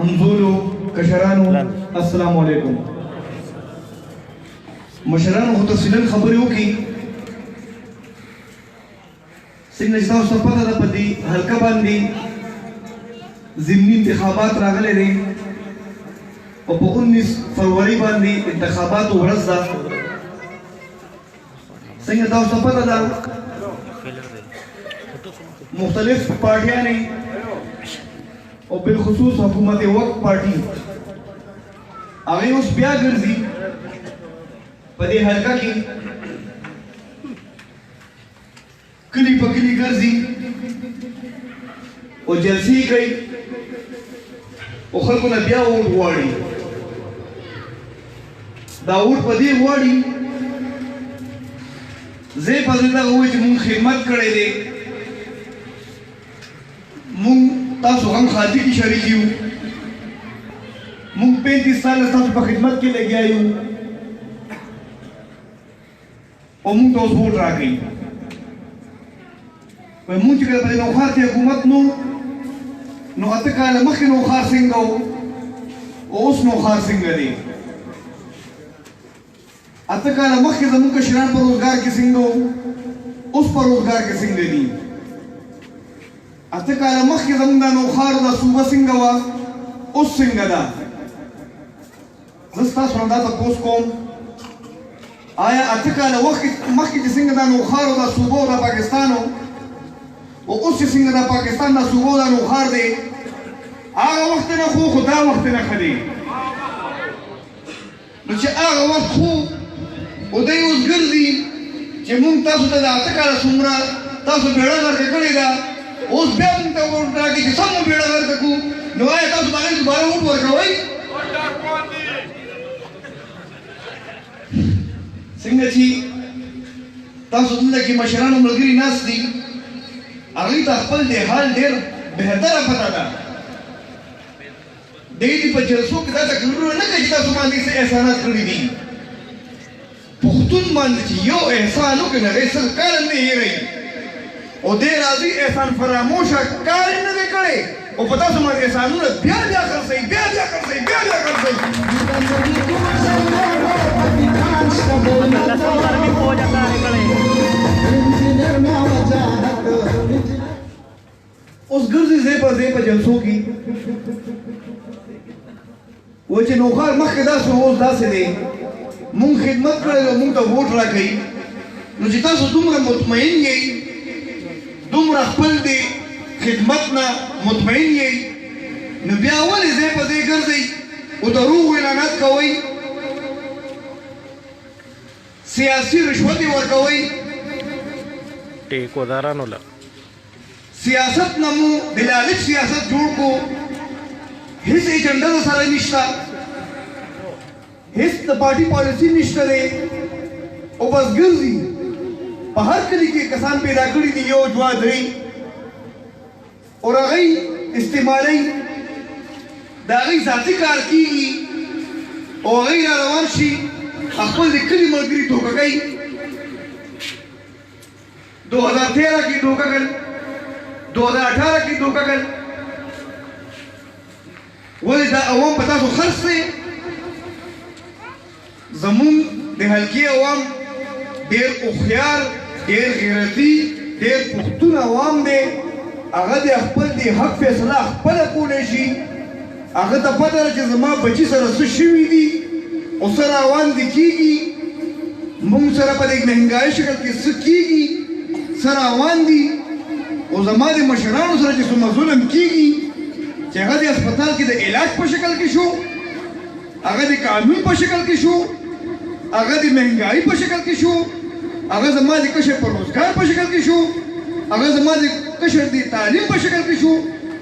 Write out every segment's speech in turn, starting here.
همزولو کشرانو السلام علیکم. مشرانو خو تفصیلا خبرې وکړي څنګه چې تاسو ته پته ده په دې حلقه باندې ضمني انتخابات راغلي دي او په 19 فروری باندې انتخاباتو ورځ ده. څنګه تاسو ته پته ده مختلف پارټیانې او بالخصوص حکومت وقت پارټي هغه اوس بیا ګرځي په دې حلقه کې کلی په کلی ګرځي او جلسې کوي او خلکو نه بیا ووټ غواړي. دا ووټ په دې غواړي زه په دې دغه ووایي چې مونږ خدمت کړی دی، مونږ تاسو هم خادي کې شریک یو، مونږ 35 سال تاسو په خدمت کې لګیا یو او مونږ ته اوس ووټ راکوي. وایي مونږ چې کله په دې نوښار کې حکومت نو 8 کاله مخکې نوښار څنګه و او اوس نوښار څنګه دی؟ 8 کاله مخکې زموږ کشران په روزګار کې څنګه و اوس په روزګار کې څنګه دي؟ 8 کاله مخکې زموږ دا نوښار دا صوبه څنګه وه اوس څنګه ده؟ زه ستاسو نه دا تپوس کوم آیا 8 کاله مخکې چې څنګه دا نوښار او دا صوبه او دا پاکستان و او اوس چې څنګه دا پاکستان دا صوبه او دا نوښار دی هغه وخت نه خو دا وخت نه ښه دی. نو چې هغه وخت خو او دی اوس ګرځي چې مونږ تاسو ته د 8 کاله څومره تاسو بیړه ورکړه کړې ده اوس بیا مونږ ته ووټ راکړي چې سم مو بیړه ورکړه کړو نو آیا تاسو باندې دوباره ووټ ورکوئ؟ څنګه چې تاسو دلته کې مشرانو ملګري ناست دي هغوی ته خپل د حال ډېر بهتره پته ده. دی دې په جلسو کې دا تقریرونه نه کوي چې تاسو باندې څه احسانات کړي دي. پښتون باندې چې یو احسان وکړي نو هغې 100 کاله نه هېروي او دی راځي احسان فراموشه کار یې نه دی کړی او په تاسو باندې احسانونه بیا خرڅوي اوس ګرځي ځای په ځای په جلسو کې وایي چې نوښار مخکې داسې اوس داسې دی مونږ خدمت کړی او مونږ ته ووټ راکوي. نو چې تاسو دومره مطمئن یئ دومره خپل د خدمت نه مطمئن یئ نو بیا ولې ځای په ځای ګرځئ او دروغ اعلانات کوئ سیاسي رشوت یې ورکوئ ټیکودارانو له سیاست نه مو د لالچ سیاست جوړ کو هیڅ ایجنډا سره نشته هیڅ د پارټي پالیسي نشته دی او بس ګرځي په هر کلي کې کسان پیدا کړي دي یو دوه درې او هغوی استعمالوي د هغوی ذاتي کار کېږي او هغوی را روان شي خپل د کلي ملګري دوکه کوي 2013 کې دوکه کړ 2018 کې دوکه کړ ولې دا عوام په تاسو خرڅ دی. زمونږ د حلقې عوام ډېر هوښیار ډېر غیرتي ډېر پښتون عوام دی هغه د خپل د حق فیصله خپله کولی شي هغه ته پته ده چې زما بچي سره څه شوي دي او څه روان دي کېږي مونږ سره په دې مهنګایي شکل کې څه کېږي څه روان دي او زما د مشرانو سره چې څومره ظلم کېږي چې هغه د هسپتال کې د علاج په شکل کې شو هغه د قانون په شکل کې شو هغه د مهنګایي په شکل کې شو هغه زما د کشر په روزګار په شکل کې شو هغه زما د کشر د تعلیم په شکل کې شو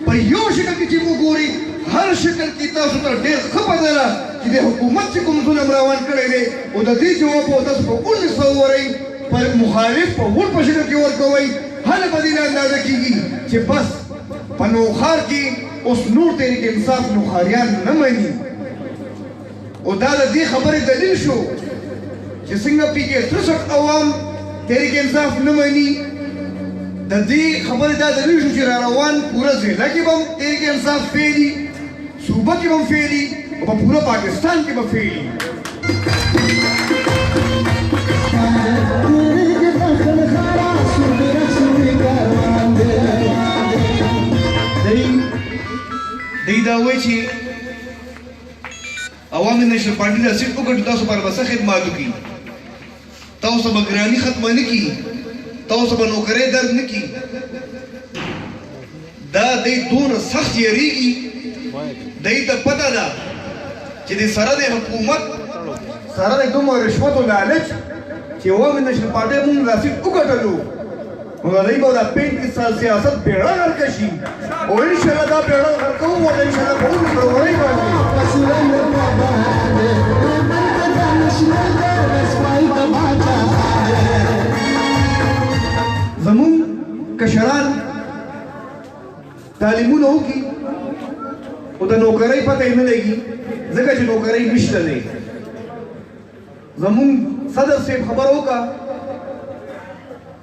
په یو شکل کې چې وګورئ هر شکل کې تاسو ته ډېر ښه پته ده چې د حکومت چې کوم ظلم روان کړی دی او د دې جواب به تاسو په 19 فروری پر مخالف په ووټ په شکل کې ورکوئ هله به دې اندازه کېږي چې بس په نوښار کې اوس نور تحریک انصاف نوښاریان نه مني او دا د دې خبرې دلیل شو چې څنګه پی کې 63 عوام تحریک انصاف نه مني د دې خبرې دا دلیل شو چې را روان پوره ضلع کې به تحریک انصاف پیلي صوبه صوبه کې هم فعلي او په پوره پاکستان کې به فعلي دی دا وایي چې عوامي نېشنل پارټي دا سیټ وګټو تاسو پر بس خدمات وکړي تاسو به ګراني ختمه نه کړي تاسو به نوکرۍ درد نه کړي دا دی دونه سخت یریږي دی ته پته ده چې د سره د حکومت سره د دومره رشوت او لالچ چې عوامي نېشنل پارټي مونږ دا سیټ وګټلو نو دی به دا 35 سال سیاست بیړه غرقه شي او انشاءالله دا بیړه غرقه وو او انشاءالله به وکړو ورای باندې زمون کشران تعلیمونه وکړي او د نوکرۍ پته یې نه لګي ځکه چې نوکرۍ نشته دی زمون صدر صاحب خبر وکړه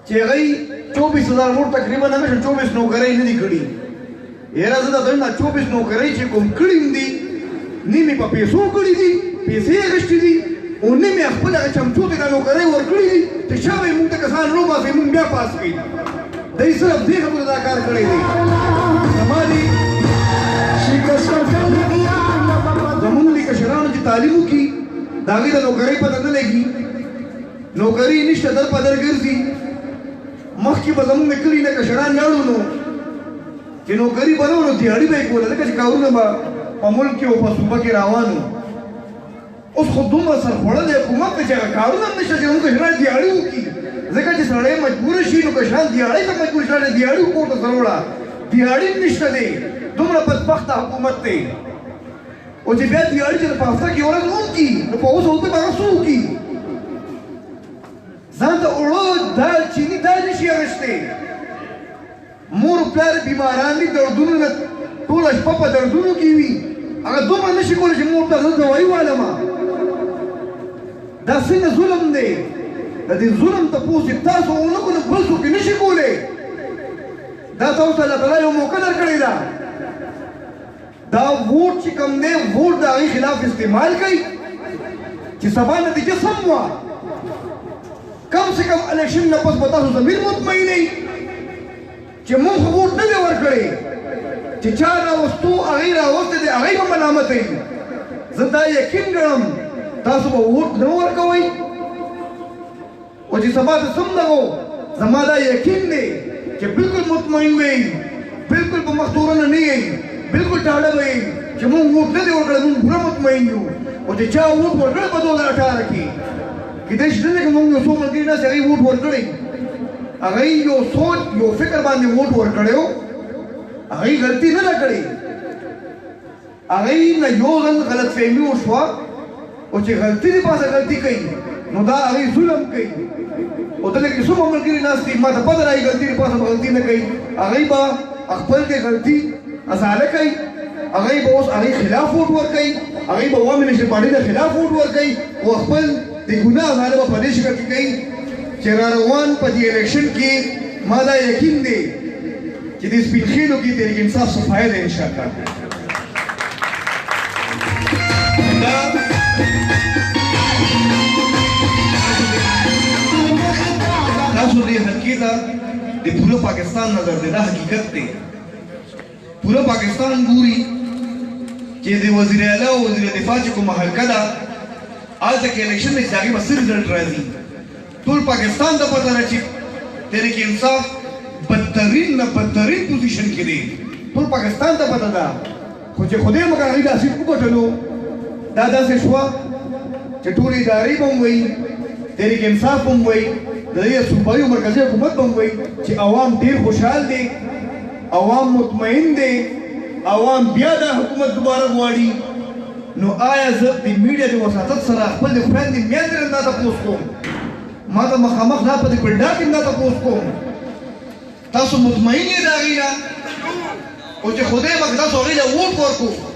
چې هغوی 24,000 ووټ تقریبا هغه 24 نوکرۍ نه دي کړي یاره زه درته وایم دا 24 نوکرۍ چې کوم کړي هم دي نیمې په پیسو کړي دي پیسې یې اخیستې دي او نیمې خپل هغه چمچو ته دا نوکرۍ ورکړي دي چې شا به یې موږ ته کسان روباسي موږ بیا پاس کړي دی صرف دې خبرو دا کار کړی دی زما دي زمونږ دي کشرانو چې تعلیم وکړي د هغې د نوکرۍ پته نه لګي نوکري نشته در په در ګرځي مخکې به زمونږ د کلي نه کشران لاړو نو چې نوکري به نه وو نو دیاړي به یې کوله ځکه چې کارونه به په ملک کې او په صوبه کې روان وو اوس خو دومره سرخوړلی حکومت دی چې هغه کارونه هم نشته چې زموږ کشران دیاړي وکړي ځکه چې سړی مجبوره شي نو کشران دیاړۍ ته مجبور شي دیاړي کور ته سره وړه دیاړي هم نشته دی دومره بدبخته حکومت دی او چې بیا دیاړي چې په هفته کې ورځ وکړي نو په اوس وخت به هغه څه وکړي ځان ته اوړه دال چیني دا نشي اخیستی مور پلار بیماران دي دردونو نه ټوله شپه په دردونو کې وي هغه دومره نشي کولی چې مور ته زه دوایي والمه دا څنګه ظلم دی د دې ظلم تپوس چې تاسو ونه کړو نو بل څوک نشي کولی دا تاسو ته الله تعالی یو موقع درکړې ده دا ووټ چې کوم دی ووټ د هغې خلاف استعمال کوي چې سبا نتیجه سم وه کم سے کم الیکشن نه پس به تاسو ضمیر مطمئنئ چې مونږ خو ووټ نه دی ورکړی چې چا راوستو هغې راوستی دی هغې به ملامتوي زه دا یقین ګڼم تاسو به ووټ نه ورکوئ او چې سبا ته سم دغو زما دا یقین دی چې بلکل مطمئن به یئ بلکل په مخ تورنه نه یئ بلکل ډاډه به یئ چې مونږ ووټ نه دی ورکړی مونږ پوره مطمئن یو او چې چا ووټ ورکړی په 2018 کې کېدای شي دلته که مونږ یو څو ملګري ناست هغې ووټ ورکړی هغې یو سوچ یو فکر باندې ووټ ورکړی و هغې غلطي نه ده کړې هغې نه یو ځل غلط فهمي وشوه او چې غلطي د پاسه غلطي کوي نو دا هغې ظلم کوي او دلته کې څومره ملګري ناست دي ما ته پته رایي غلطي د پاسه به غلطي نه کوي هغې به خپل د غلطي ازاله کوي هغې به اوس هغې خلاف ووټ ورکوي هغې به عوامي نېشنل پارټۍ د خلاف ووټ ورکوي او خپل د ګناه ازاله به په دې شکل کې کوي چې را روان په دې الیکشن کې ما دا یقین دی چې د سپین خېلو کې تحریک انصاف صفایه ده انشاءالله تاسو دې حلقې ته د پوره پاکستان نظر دی دا حقیقت دی پوره پاکستان ګوري چې د وزیر اعلی او وزیر دفاع چې کومه حلقه ده هلته کې الیکشن دی چې د هغې به څه رزلټ راځي ټول پاکستان ته پته ده چې تحریک انصاف بدترین نه بدترین پوزیشن کې دی ټول پاکستان ته پته ده خو چې خدای مګر هغې دا سیټ وګټلو دا داسې شوه چې ټولې ادارې به هم وایي تحریک انصاف به هم وایي د دې صوبایي او مرکزي حکومت به هم وایي چې عوام ډېر خوشحال دی عوام مطمئن دی عوام بیا دا حکومت دوباره غواړي نو آیا زه د میډیا د وساطت سره خپل د خویندې میندې نه دا تپوس کوم ما ته مخامخ دا په دې پلډا کې دا تپوس کوم تاسو مطمئن یې د هغې نه او چې خدای پاک تاسو هغې له ووټ ورکړو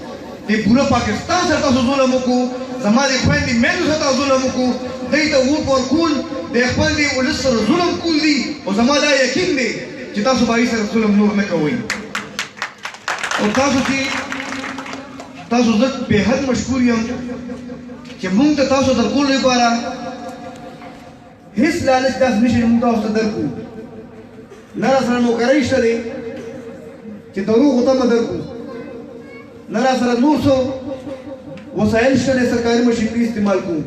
د پوره پاکستان سره تاسو ظلم وکړو زما د خویندې میندو سره تاسو ظلم وکړو دوی ته ووټ ورکول د خپل د ولس سره ظلم کول دي او زما دا یقین دی چې تاسو به هغې سره ظلم نور نه کوئ او تاسو چې تاسو زه بېحد مشکور یم چې موږ ته تاسو درکولو لپاره هیڅ لالچ داسې نشي چې موږ تاسو ته درکړو نه راسره نوکرۍ شته دی چې دروغو تمه درکړو نه راسره نور څه وسایل شته دی سرکاري مشینري استعمال کوو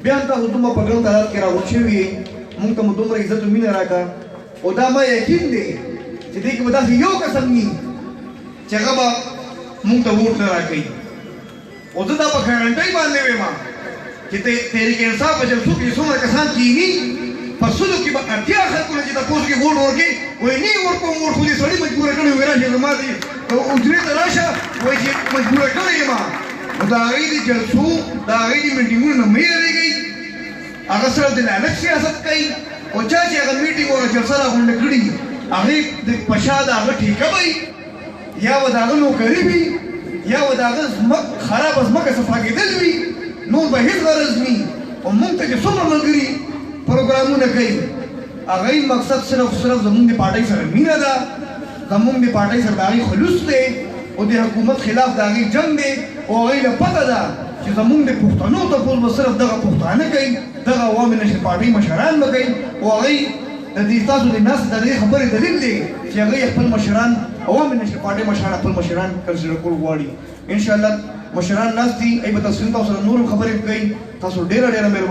بیا هم تاسو دومره په ګرم حالات کې راغونډ شوي یې موږ ته مو دومره عزت او مینه راکړه او دا ما یقین دی چې دې کې به داسې یو کس هم وي چې هغه به موږ ته ووټ نه راکوي او زه دا په ګارنټۍ باندې وایم چې تحریک انصاف په جلسو کې څومره کسان کېني په سلو کې به اتیا خلکو نه چې تاسو کې ووټ ورکړي وایي نه ورکوم ووټ خو دې سړي مجبوره کړی وایي راشي زما دې اجرې ته راشه وایي چې مجبوره کړی یم نو د هغې د جلسو د هغې د میټینګونو نه مه یېرېږئ هغه سره د لعنت سیاست کوي او چا چې هغه میټینګ او جلسه راغونډه کړي هغې د په شا د هغه ټیکه به یا به د هغه نوکري وي یا به د هغه خرابه ځمکه صفا کېدل وي نور به هېڅ غرض وي او موږ ته چې څومره ملګري پروګرامونه کوي هغه مقصد صرف زموږ د پارټۍ سره مینه ده زموږ د پارټۍ سره د هغې خلوص دی او د حکومت خلاف د هغې جنګ دی او هغې له پته ده چې زموږ د پښتنو تپوس به صرف دغه پښتانه کوي دغه عوامي نشر پارټۍ مشران به کوي او هغې د دې تاسو د ناست د دې خبرې دلیل دی چې هغې خپل مشران عوامي نشر پارټۍ مشران خپل مشران کنسیډر کول غواړي انشاءالله مشران ناست دي ای به تاسو سره نور خبرې کوي تاسو ډېره مهرباني